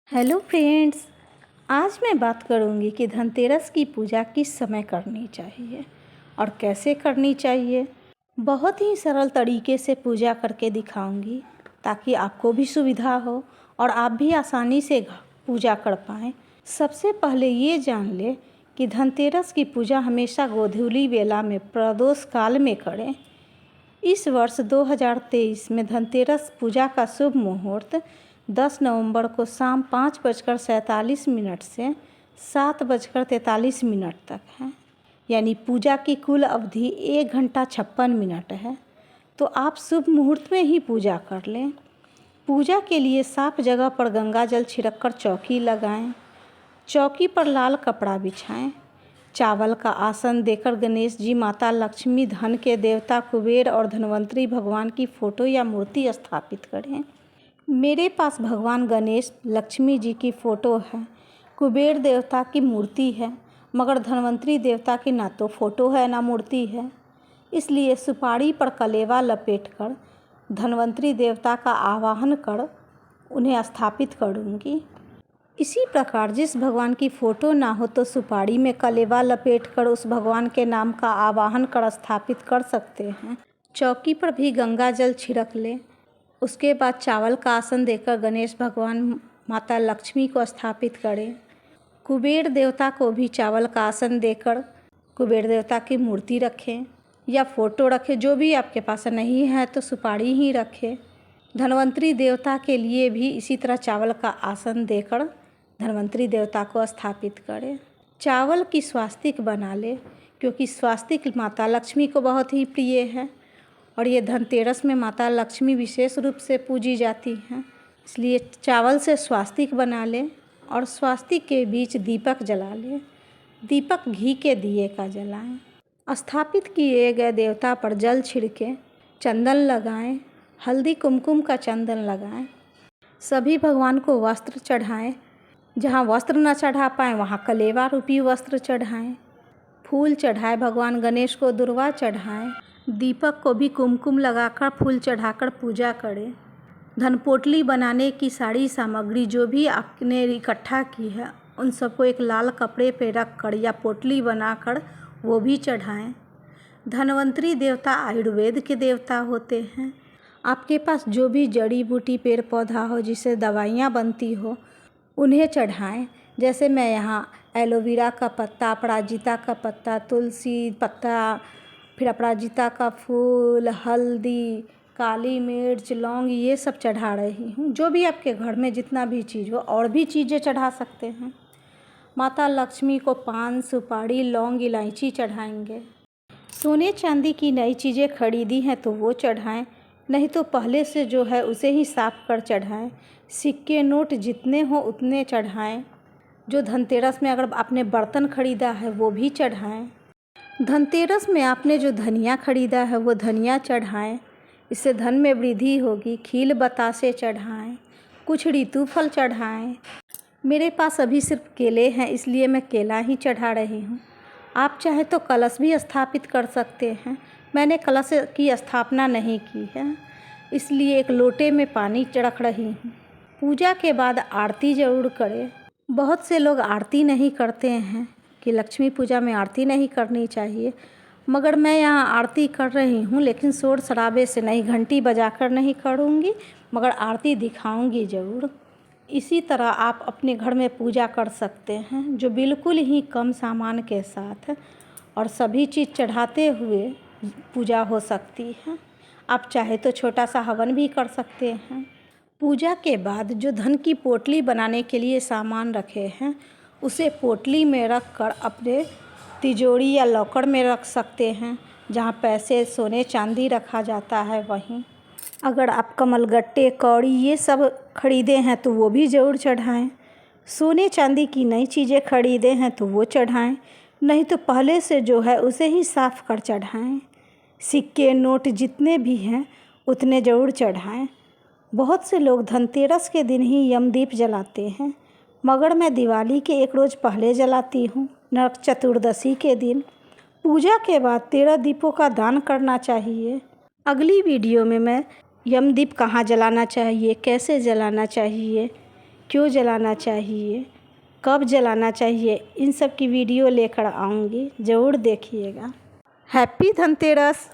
Hello friends. आज मैं बात करूंगी कि धनतेरस की पूजा किस समय करनी चाहिए और कैसे करनी चाहिए। बहुत ही सरल तरीके से पूजा करके दिखाऊंगी ताकि आपको भी सुविधा हो और आप भी आसानी से पूजा कर पाएँ। सबसे पहले ये जान लें कि धनतेरस की पूजा हमेशा गोधूली बेला में प्रदोष काल में करें। इस वर्ष 2023 में धनतेरस पूजा का शुभ मुहूर्त 10 नवंबर को शाम 5:47 से 7:43 तक है, यानी पूजा की कुल अवधि 1 घंटा 56 मिनट है। तो आप शुभ मुहूर्त में ही पूजा कर लें। पूजा के लिए साफ जगह पर गंगा जल छिड़क कर चौकी लगाएं। चौकी पर लाल कपड़ा बिछाएं। चावल का आसन देकर गणेश जी, माता लक्ष्मी, धन के देवता कुबेर और धनवंतरी भगवान की फ़ोटो या मूर्ति स्थापित करें। मेरे पास भगवान गणेश, लक्ष्मी जी की फ़ोटो है, कुबेर देवता की मूर्ति है, मगर धनवंतरी देवता की ना तो फ़ोटो है ना मूर्ति है। इसलिए सुपारी पर कलेवा लपेटकर धनवंतरी देवता का आवाहन कर उन्हें स्थापित करूँगी। इसी प्रकार जिस भगवान की फ़ोटो ना हो तो सुपारी में कलेवा लपेटकर उस भगवान के नाम का आवाहन कर स्थापित कर सकते हैं। चौकी पर भी गंगा जल छिड़क लें। उसके बाद चावल का आसन देकर गणेश भगवान, माता लक्ष्मी को स्थापित करें। कुबेर देवता को भी चावल का आसन देकर कुबेर देवता की मूर्ति रखें या फ़ोटो रखें, जो भी आपके पास नहीं है तो सुपारी ही रखें। धनवंतरी देवता के लिए भी इसी तरह चावल का आसन देकर धनवंतरी देवता को स्थापित करें। चावल की स्वास्तिक बना ले, क्योंकि स्वास्तिक माता लक्ष्मी को बहुत ही प्रिय है और ये धनतेरस में माता लक्ष्मी विशेष रूप से पूजी जाती हैं। इसलिए चावल से स्वास्तिक बना लें और स्वास्तिक के बीच दीपक जला लें। दीपक घी के दिए का जलाएं। स्थापित किए गए देवता पर जल छिड़कें, चंदन लगाएं, हल्दी कुमकुम का चंदन लगाएं। सभी भगवान को वस्त्र चढ़ाएं। जहाँ वस्त्र न चढ़ा पाएँ वहाँ कलेवा रूपी वस्त्र चढ़ाएं। फूल चढ़ाएं। भगवान गणेश को दुर्वा चढ़ाएं। दीपक को भी कुमकुम लगाकर फूल चढ़ाकर पूजा करें। धनपोटली बनाने की सारी सामग्री जो भी आपने इकट्ठा की है उन सबको एक लाल कपड़े पे रख कर या पोटली बनाकर वो भी चढ़ाएं। धनवंतरी देवता आयुर्वेद के देवता होते हैं। आपके पास जो भी जड़ी बूटी पेड़ पौधा हो जिससे दवाइयाँ बनती हो उन्हें चढ़ाएं। जैसे मैं यहाँ एलोवेरा का पत्ता, अपराजिता का पत्ता, तुलसी पत्ता, फिर अपराजिता का फूल, हल्दी, काली मिर्च, लौंग, ये सब चढ़ा रही हूँ। जो भी आपके घर में जितना भी चीज़ हो, और भी चीज़ें चढ़ा सकते हैं। माता लक्ष्मी को पान, सुपारी, लौंग, इलायची चढ़ाएंगे। सोने चांदी की नई चीज़ें खरीदी हैं तो वो चढ़ाएं, नहीं तो पहले से जो है उसे ही साफ कर चढ़ाएं। सिक्के नोट जितने हो उतने चढ़ाएं। जो धनतेरस में अगर आपने बर्तन खरीदा है वो भी चढ़ाएं। धनतेरस में आपने जो धनिया खरीदा है वो धनिया चढ़ाएं, इससे धन में वृद्धि होगी। खील बतासे चढ़ाएं, कुछ ऋतु फल चढ़ाएं। मेरे पास अभी सिर्फ केले हैं इसलिए मैं केला ही चढ़ा रही हूँ। आप चाहे तो कलश भी स्थापित कर सकते हैं। मैंने कलश की स्थापना नहीं की है, इसलिए एक लोटे में पानी रख रही हूँ। पूजा के बाद आरती ज़रूर करें। बहुत से लोग आरती नहीं करते हैं कि लक्ष्मी पूजा में आरती नहीं करनी चाहिए, मगर मैं यहाँ आरती कर रही हूँ, लेकिन शोर शराबे से नहीं, घंटी बजाकर नहीं करूँगी, मगर आरती दिखाऊँगी ज़रूर। इसी तरह आप अपने घर में पूजा कर सकते हैं, जो बिल्कुल ही कम सामान के साथ और सभी चीज़ चढ़ाते हुए पूजा हो सकती है। आप चाहे तो छोटा सा हवन भी कर सकते हैं। पूजा के बाद जो धन की पोटली बनाने के लिए सामान रखे हैं उसे पोटली में रख कर अपने तिजोरी या लॉकर में रख सकते हैं, जहाँ पैसे, सोने चांदी रखा जाता है वहीं। अगर आप कमलगट्टे, कौड़ी ये सब खरीदे हैं तो वो भी ज़रूर चढ़ाएं। सोने चांदी की नई चीज़ें खरीदे हैं तो वो चढ़ाएं, नहीं तो पहले से जो है उसे ही साफ कर चढ़ाएं। सिक्के नोट जितने भी हैं उतने ज़रूर चढ़ाएं। बहुत से लोग धनतेरस के दिन ही यमदीप जलाते हैं, मगर मैं दिवाली के एक रोज़ पहले जलाती हूँ, नरक चतुर्दशी के दिन। पूजा के बाद 13 दीपों का दान करना चाहिए। अगली वीडियो में मैं यमदीप कहाँ जलाना चाहिए, कैसे जलाना चाहिए, क्यों जलाना चाहिए, कब जलाना चाहिए, इन सब की वीडियो लेकर आऊँगी, ज़रूर देखिएगा। हैप्पी धनतेरस।